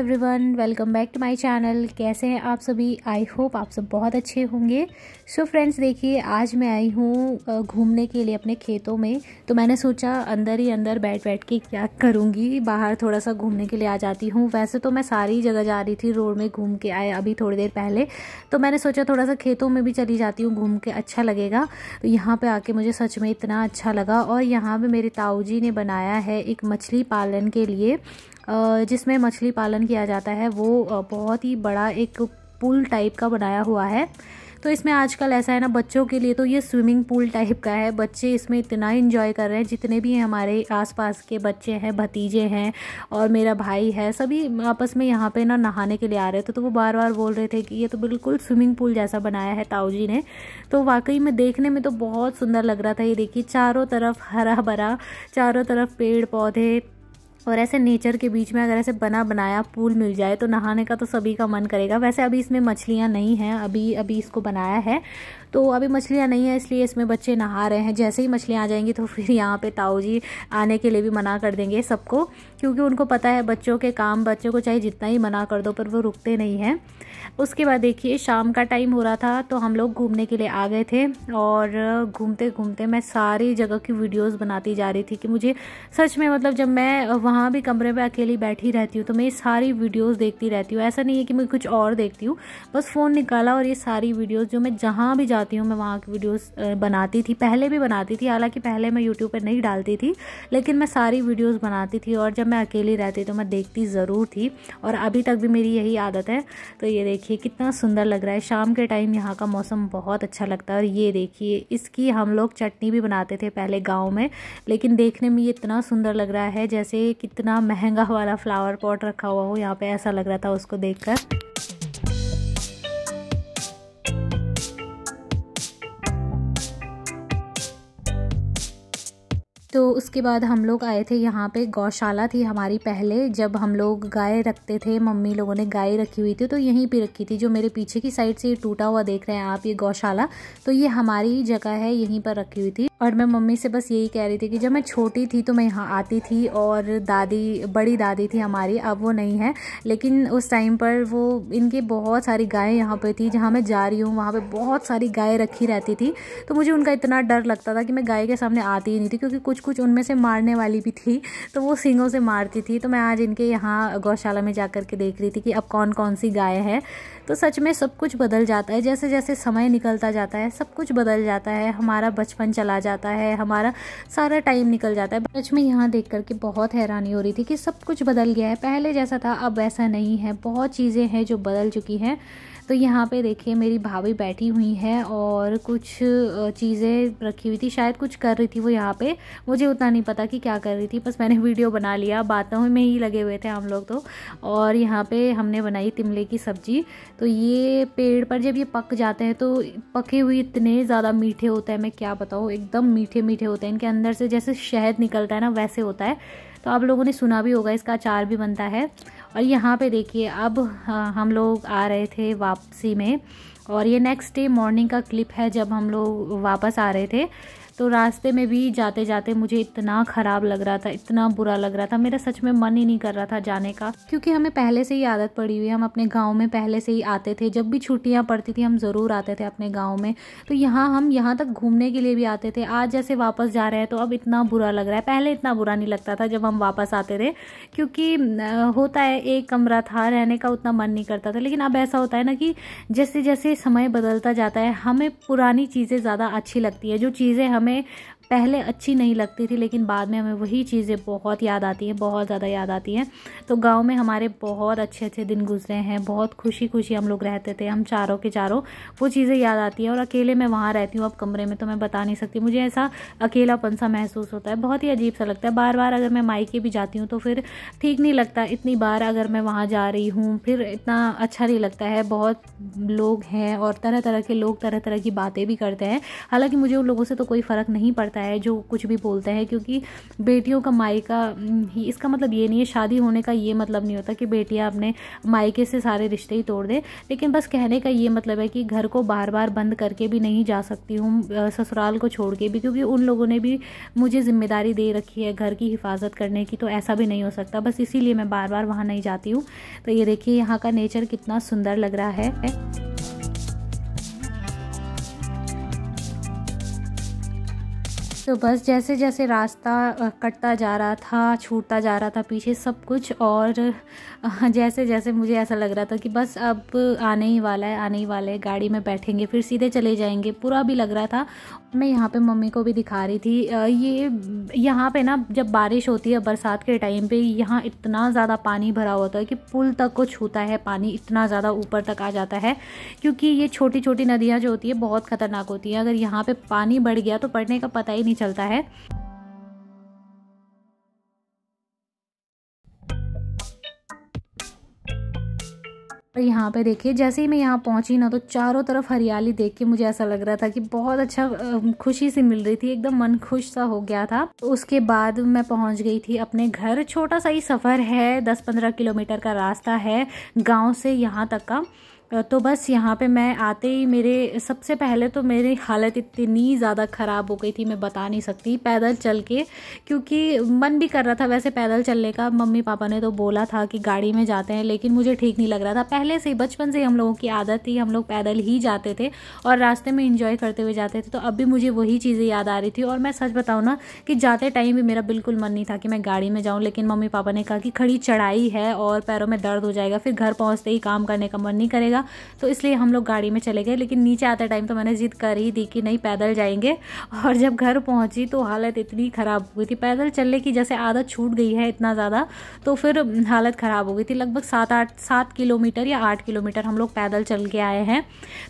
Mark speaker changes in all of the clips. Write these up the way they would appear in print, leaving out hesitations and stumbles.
Speaker 1: Everyone, welcome back to my channel. कैसे हैं आप सभी? आई होप आप सब बहुत अच्छे होंगे। सो फ्रेंड्स, देखिए आज मैं आई हूँ घूमने के लिए अपने खेतों में। तो मैंने सोचा अंदर ही अंदर बैठ बैठ के क्या करूँगी, बाहर थोड़ा सा घूमने के लिए आ जाती हूँ। वैसे तो मैं सारी जगह जा रही थी, रोड में घूम के आए अभी थोड़ी देर पहले। तो मैंने सोचा थोड़ा सा खेतों में भी चली जाती हूँ, घूम के अच्छा लगेगा। तो यहाँ पर आके मुझे सच में इतना अच्छा लगा। और यहाँ पर मेरे ताऊ जी ने बनाया है एक मछली पालन के लिए, जिसमें मछली पालन किया जाता है। वो बहुत ही बड़ा एक पूल टाइप का बनाया हुआ है। तो इसमें आजकल ऐसा है ना, बच्चों के लिए तो ये स्विमिंग पूल टाइप का है। बच्चे इसमें इतना एंजॉय कर रहे हैं, जितने भी हैं हमारे आसपास के बच्चे हैं, भतीजे हैं और मेरा भाई है, सभी आपस में यहाँ पे ना नहाने के लिए आ रहे थे। तो वो बार बार बोल रहे थे कि ये तो बिल्कुल स्विमिंग पूल जैसा बनाया है ताऊ जी ने। तो वाकई में देखने में तो बहुत सुंदर लग रहा था। ये देखिए चारों तरफ हरा भरा, चारों तरफ पेड़ पौधे, और ऐसे नेचर के बीच में अगर ऐसे बना बनाया पूल मिल जाए तो नहाने का तो सभी का मन करेगा। वैसे अभी इसमें मछलियाँ नहीं हैं, अभी इसको बनाया है तो अभी मछलियाँ नहीं है, इसलिए इसमें बच्चे नहा रहे हैं। जैसे ही मछलियाँ आ जाएंगी तो फिर यहाँ पे ताऊ जी आने के लिए भी मना कर देंगे सबको, क्योंकि उनको पता है बच्चों के काम, बच्चों को चाहे जितना ही मना कर दो पर वो रुकते नहीं हैं। उसके बाद देखिए शाम का टाइम हो रहा था, तो हम लोग घूमने के लिए आ गए थे। और घूमते घूमते मैं सारी जगह की वीडियोस बनाती जा रही थी कि मुझे सच में, मतलब जब मैं वहाँ भी कमरे में अकेली बैठी रहती हूँ तो मैं ये सारी वीडियोस देखती रहती हूँ। ऐसा नहीं है कि मैं कुछ और देखती हूँ, बस फ़ोन निकाला और ये सारी वीडियोस जो मैं जहाँ भी जाती हूँ मैं वहाँ की वीडियोस बनाती थी। पहले भी बनाती थी, हालांकि पहले मैं यूट्यूब पर नहीं डालती थी, लेकिन मैं सारी वीडियोज़ बनाती थी। और जब मैं अकेली रहती तो मैं देखती ज़रूर थी, और अभी तक भी मेरी यही आदत है। तो ये देखिए कितना सुंदर लग रहा है शाम के टाइम, यहाँ का मौसम बहुत अच्छा लगता है। और ये देखिए इसकी हम लोग चटनी भी बनाते थे पहले गांव में, लेकिन देखने में ये इतना सुंदर लग रहा है जैसे कितना महंगा वाला फ्लावर पॉट रखा हुआ हो यहाँ पे, ऐसा लग रहा था उसको देखकर। तो उसके बाद हम लोग आए थे, यहाँ पे गौशाला थी हमारी पहले, जब हम लोग गाय रखते थे, मम्मी लोगों ने गाय रखी हुई थी तो यहीं पे रखी थी। जो मेरे पीछे की साइड से ये टूटा हुआ देख रहे हैं आप, ये गौशाला, तो ये हमारी जगह है, यहीं पर रखी हुई थी। और मैं मम्मी से बस यही कह रही थी कि जब मैं छोटी थी तो मैं यहाँ आती थी, और दादी, बड़ी दादी थी हमारी, अब वो नहीं है, लेकिन उस टाइम पर वो, इनके बहुत सारी गायें यहाँ पे थी। जहाँ मैं जा रही हूँ वहाँ पे बहुत सारी गायें रखी रहती थी। तो मुझे उनका इतना डर लगता था कि मैं गाय के सामने आती ही नहीं थी, क्योंकि कुछ कुछ उनमें से मारने वाली भी थी, तो वो सींगों से मारती थी। तो मैं आज इनके यहाँ गौशाला में जा कर के देख रही थी कि अब कौन कौन सी गाय है। तो सच में सब कुछ बदल जाता है, जैसे जैसे समय निकलता जाता है सब कुछ बदल जाता है। हमारा बचपन चला जाता है, हमारा सारा टाइम निकल जाता है। सच में यहाँ देख करके बहुत हैरानी हो रही थी कि सब कुछ बदल गया है, पहले जैसा था अब वैसा नहीं है, बहुत चीज़ें हैं जो बदल चुकी हैं। तो यहाँ पे देखिए मेरी भाभी बैठी हुई है और कुछ चीज़ें रखी हुई थी, शायद कुछ कर रही थी वो यहाँ पे, मुझे उतना नहीं पता कि क्या कर रही थी, बस मैंने वीडियो बना लिया, बातों में ही लगे हुए थे हम लोग तो। और यहाँ पे हमने बनाई तिमले की सब्जी। तो ये पेड़ पर जब ये पक जाते हैं तो पके हुए इतने ज़्यादा मीठे होते हैं, मैं क्या बताऊँ, एकदम मीठे मीठे होते हैं। इनके अंदर से जैसे शहद निकलता है ना, वैसे होता है। तो आप लोगों ने सुना भी होगा, इसका अचार भी बनता है। और यहाँ पे देखिए अब हम लोग आ रहे थे वापसी में, और ये नेक्स्ट डे मॉर्निंग का क्लिप है जब हम लोग वापस आ रहे थे। तो रास्ते में भी जाते जाते मुझे इतना ख़राब लग रहा था, इतना बुरा लग रहा था, मेरा सच में मन ही नहीं कर रहा था जाने का, क्योंकि हमें पहले से ही आदत पड़ी हुई है। हम अपने गांव में पहले से ही आते थे, जब भी छुट्टियां पड़ती थी हम ज़रूर आते थे अपने गांव में। तो हम यहाँ तक घूमने के लिए भी आते थे। आज जैसे वापस जा रहे हैं तो अब इतना बुरा लग रहा है, पहले इतना बुरा नहीं लगता था जब हम वापस आते थे, क्योंकि होता है एक कमरा था, रहने का उतना मन नहीं करता था। लेकिन अब ऐसा होता है ना कि जैसे जैसे समय बदलता जाता है हमें पुरानी चीज़ें ज़्यादा अच्छी लगती है। जो चीज़ें हमें पहले अच्छी नहीं लगती थी, लेकिन बाद में हमें वही चीज़ें बहुत याद आती हैं, बहुत ज़्यादा याद आती हैं। तो गांव में हमारे बहुत अच्छे अच्छे दिन गुजरे हैं, बहुत खुशी खुशी हम लोग रहते थे, हम चारों के चारों, वो चीज़ें याद आती हैं। और अकेले मैं वहाँ रहती हूँ अब कमरे में, तो मैं बता नहीं सकती, मुझे ऐसा अकेलापन सा महसूस होता है, बहुत ही अजीब सा लगता है। बार बार अगर मैं मायके भी जाती हूँ तो फिर ठीक नहीं लगता, इतनी बार अगर मैं वहाँ जा रही हूँ फिर इतना अच्छा नहीं लगता है। बहुत लोग हैं और तरह तरह के लोग तरह तरह की बातें भी करते हैं, हालाँकि मुझे उन लोगों से तो कोई फ़र्क नहीं पड़ता है जो कुछ भी बोलते हैं, क्योंकि बेटियों का मायका ही, इसका मतलब ये नहीं है, शादी होने का ये मतलब नहीं होता कि बेटियां अपने मायके से सारे रिश्ते ही तोड़ दे, लेकिन बस कहने का ये मतलब है कि घर को बार बार बंद करके भी नहीं जा सकती हूँ, ससुराल को छोड़ के भी, क्योंकि उन लोगों ने भी मुझे जिम्मेदारी दे रखी है घर की हिफाजत करने की, तो ऐसा भी नहीं हो सकता, बस इसीलिए मैं बार बार वहाँ नहीं जाती हूँ। तो ये देखिए यहाँ का नेचर कितना सुंदर लग रहा है। तो बस जैसे जैसे रास्ता कटता जा रहा था, छूटता जा रहा था पीछे सब कुछ, और जैसे जैसे मुझे ऐसा लग रहा था कि बस अब आने ही वाला है, आने ही वाला है, गाड़ी में बैठेंगे फिर सीधे चले जाएंगे, पूरा भी लग रहा था। मैं यहाँ पे मम्मी को भी दिखा रही थी, ये यहाँ पे ना जब बारिश होती है बरसात के टाइम पे, यहाँ इतना ज़्यादा पानी भरा होता है कि पुल तक को छूता है पानी, इतना ज़्यादा ऊपर तक आ जाता है, क्योंकि ये छोटी छोटी नदियाँ जो होती है बहुत ख़तरनाक होती हैं, अगर यहाँ पे पानी बढ़ गया तो पड़ने का पता ही नहीं चलता है। और यहाँ पे देखिए जैसे ही मैं यहाँ पहुँची ना, तो चारों तरफ हरियाली देख के मुझे ऐसा लग रहा था कि बहुत अच्छा, खुशी सी मिल रही थी, एकदम मन खुश सा हो गया था। तो उसके बाद मैं पहुँच गई थी अपने घर। छोटा सा ही सफ़र है, 10-15 किलोमीटर का रास्ता है गांव से यहाँ तक का। तो बस यहाँ पे मैं आते ही मेरे सबसे पहले तो मेरी हालत इतनी ज़्यादा ख़राब हो गई थी, मैं बता नहीं सकती, पैदल चल के, क्योंकि मन भी कर रहा था वैसे पैदल चलने का, मम्मी पापा ने तो बोला था कि गाड़ी में जाते हैं, लेकिन मुझे ठीक नहीं लग रहा था। पहले से ही बचपन से हम लोगों की आदत थी, हम लोग पैदल ही जाते थे और रास्ते में इंजॉय करते हुए जाते थे, तो अब भी मुझे वही चीज़ें याद आ रही थी। और मैं सच बताऊँ ना कि जाते टाइम भी मेरा बिल्कुल मन नहीं था कि मैं गाड़ी में जाऊँ, लेकिन मम्मी पापा ने कहा कि खड़ी चढ़ाई है और पैरों में दर्द हो जाएगा, फिर घर पहुँचते ही काम करने का मन नहीं करेगा, तो इसलिए हम लोग गाड़ी में चले गए। लेकिन नीचे आते टाइम तो मैंने जिद कर ही दी कि नहीं पैदल जाएंगे, और जब घर पहुंची तो हालत इतनी ख़राब हो गई थी, पैदल चलने की जैसे आदत छूट गई है इतना ज़्यादा, तो फिर हालत ख़राब हो गई थी। लगभग 7 किलोमीटर या 8 किलोमीटर हम लोग पैदल चल के आए हैं,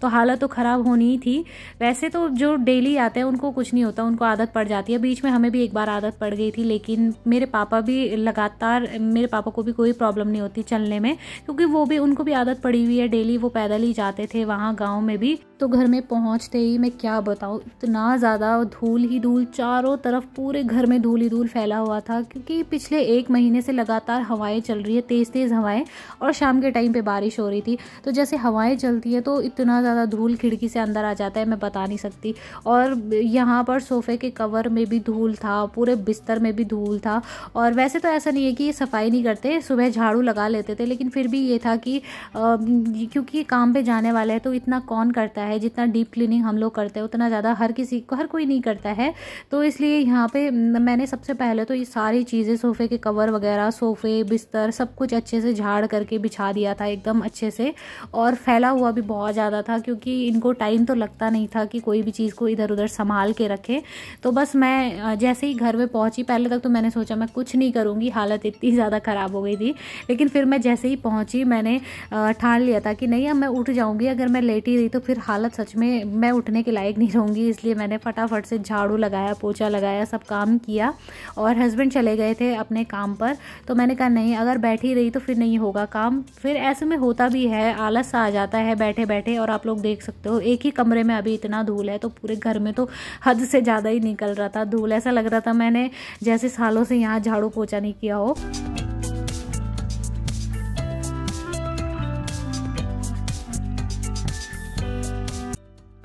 Speaker 1: तो हालत तो ख़राब होनी ही थी। वैसे तो जो डेली आते हैं उनको कुछ नहीं होता, उनको आदत पड़ जाती है, बीच में हमें भी एक बार आदत पड़ गई थी, लेकिन मेरे पापा भी लगातार, मेरे पापा को भी कोई प्रॉब्लम नहीं होती चलने में, क्योंकि वो भी, उनको भी आदत पड़ी हुई है, डेली वो पैदल ही जाते थे वहाँ गांव में भी। तो घर में पहुँचते ही मैं क्या बताऊँ, इतना ज़्यादा धूल ही धूल, चारों तरफ पूरे घर में धूल ही धूल फैला हुआ था, क्योंकि पिछले 1 महीने से लगातार हवाएं चल रही है, तेज़ तेज़ हवाएं, और शाम के टाइम पे बारिश हो रही थी, तो जैसे हवाएं चलती है तो इतना ज़्यादा धूल खिड़की से अंदर आ जाता है, मैं बता नहीं सकती। और यहाँ पर सोफ़े के कवर में भी धूल था, पूरे बिस्तर में भी धूल था। और वैसे तो ऐसा नहीं है कि ये सफाई नहीं करते, सुबह झाड़ू लगा लेते थे, लेकिन फिर भी ये था कि क्योंकि काम पे जाने वाले हैं तो इतना कौन करता है, जितना डीप क्लीनिंग हम लोग करते हैं उतना ज़्यादा हर कोई नहीं करता है। तो इसलिए यहाँ पे मैंने सबसे पहले तो ये सारी चीज़ें, सोफ़े के कवर वगैरह, सोफ़े, बिस्तर, सब कुछ अच्छे से झाड़ करके बिछा दिया था एकदम अच्छे से। और फैला हुआ भी बहुत ज़्यादा था, क्योंकि इनको टाइम तो लगता नहीं था कि कोई भी चीज़ को इधर उधर संभाल के रखे। तो बस मैं जैसे ही घर में पहुँची, पहले तक तो मैंने सोचा मैं कुछ नहीं करूँगी, हालत इतनी ज़्यादा ख़राब हो गई थी, लेकिन फिर मैं जैसे ही पहुँची मैंने ठान लिया था कि नहीं अब मैं उठ जाऊँगी, अगर मैं लेटी रही तो फिर हालत सच में मैं उठने के लायक नहीं रहूँगी। इसलिए मैंने फटाफट से झाड़ू लगाया, पोछा लगाया, सब काम किया, और हस्बैंड चले गए थे अपने काम पर। तो मैंने कहा नहीं, अगर बैठी रही तो फिर नहीं होगा काम, फिर ऐसे में होता भी है, आलस सा आ जाता है बैठे बैठे। और आप लोग देख सकते हो एक ही कमरे में अभी इतना धूल है, तो पूरे घर में तो हद से ज़्यादा ही निकल रहा था धूल, ऐसा लग रहा था मैंने जैसे सालों से यहाँ झाड़ू पोछा नहीं किया हो।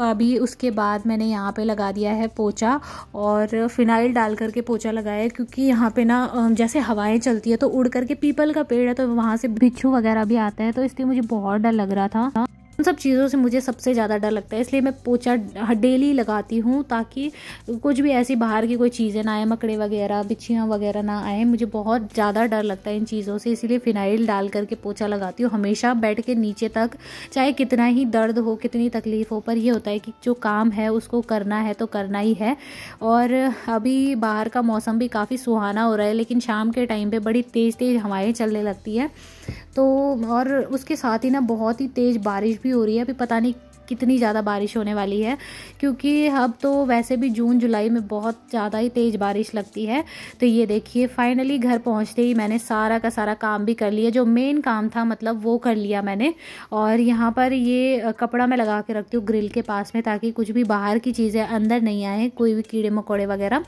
Speaker 1: अभी उसके बाद मैंने यहाँ पे लगा दिया है पोछा, और फिनाइल डाल करके पोछा लगाया है, क्योंकि यहाँ पे ना जैसे हवाएं चलती है तो उड़ करके, पीपल का पेड़ है तो वहाँ से बिच्छू वगैरह भी आता है, तो इसलिए मुझे बहुत डर लग रहा था। उन सब चीज़ों से मुझे सबसे ज़्यादा डर लगता है, इसलिए मैं पोछा डेली लगाती हूँ, ताकि कुछ भी ऐसी बाहर की कोई चीज़ें ना आए, मकड़े वगैरह, बिच्छियाँ वगैरह ना आए। मुझे बहुत ज़्यादा डर लगता है इन चीज़ों से, इसीलिए फिनाइल डाल करके पोछा लगाती हूँ हमेशा, बेड के नीचे तक, चाहे कितना ही दर्द हो, कितनी तकलीफ़ हो, पर ये होता है कि जो काम है उसको करना है तो करना ही है। और अभी बाहर का मौसम भी काफ़ी सुहाना हो रहा है, लेकिन शाम के टाइम पर बड़ी तेज़ तेज़ हवाएँ चलने लगती है, तो और उसके साथ ही ना बहुत ही तेज़ बारिश भी हो रही है। अभी पता नहीं कितनी ज़्यादा बारिश होने वाली है, क्योंकि अब तो वैसे भी जून जुलाई में बहुत ज़्यादा ही तेज़ बारिश लगती है। तो ये देखिए फाइनली घर पहुंचते ही मैंने सारा का सारा काम भी कर लिया, जो मेन काम था मतलब वो कर लिया मैंने। और यहाँ पर ये कपड़ा मैं लगा के रखती हूँ ग्रिल के पास में, ताकि कुछ भी बाहर की चीज़ें अंदर नहीं आए, कोई भी कीड़े मकोड़े वगैरह।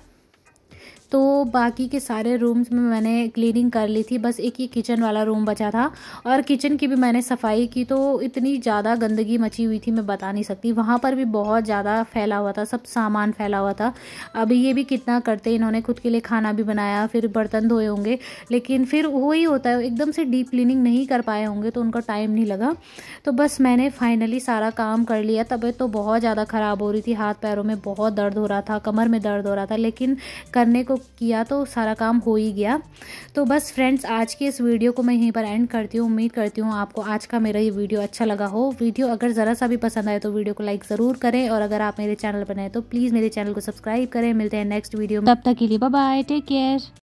Speaker 1: तो बाकी के सारे रूम्स में मैंने क्लीनिंग कर ली थी, बस एक ही किचन वाला रूम बचा था। और किचन की भी मैंने सफाई की, तो इतनी ज़्यादा गंदगी मची हुई थी मैं बता नहीं सकती। वहाँ पर भी बहुत ज़्यादा फैला हुआ था, सब सामान फैला हुआ था। अब ये भी कितना करते, इन्होंने खुद के लिए खाना भी बनाया, फिर बर्तन धोए होंगे, लेकिन फिर वही होता है, एकदम से डीप क्लीनिंग नहीं कर पाए होंगे तो उनका टाइम नहीं लगा। तो बस मैंने फाइनली सारा काम कर लिया। तबीयत तो बहुत ज़्यादा ख़राब हो रही थी, हाथ पैरों में बहुत दर्द हो रहा था, कमर में दर्द हो रहा था, लेकिन करने को किया तो सारा काम हो ही गया। तो बस फ्रेंड्स, आज की इस वीडियो को मैं यहीं पर एंड करती हूँ। उम्मीद करती हूँ आपको आज का मेरा ये वीडियो अच्छा लगा हो। वीडियो अगर ज़रा सा भी पसंद आए तो वीडियो को लाइक ज़रूर करें, और अगर आप मेरे चैनल पर नए तो प्लीज़ मेरे चैनल को सब्सक्राइब करें। मिलते हैं नेक्स्ट वीडियो में, तब तक के लिए बाय बाय, टेक केयर।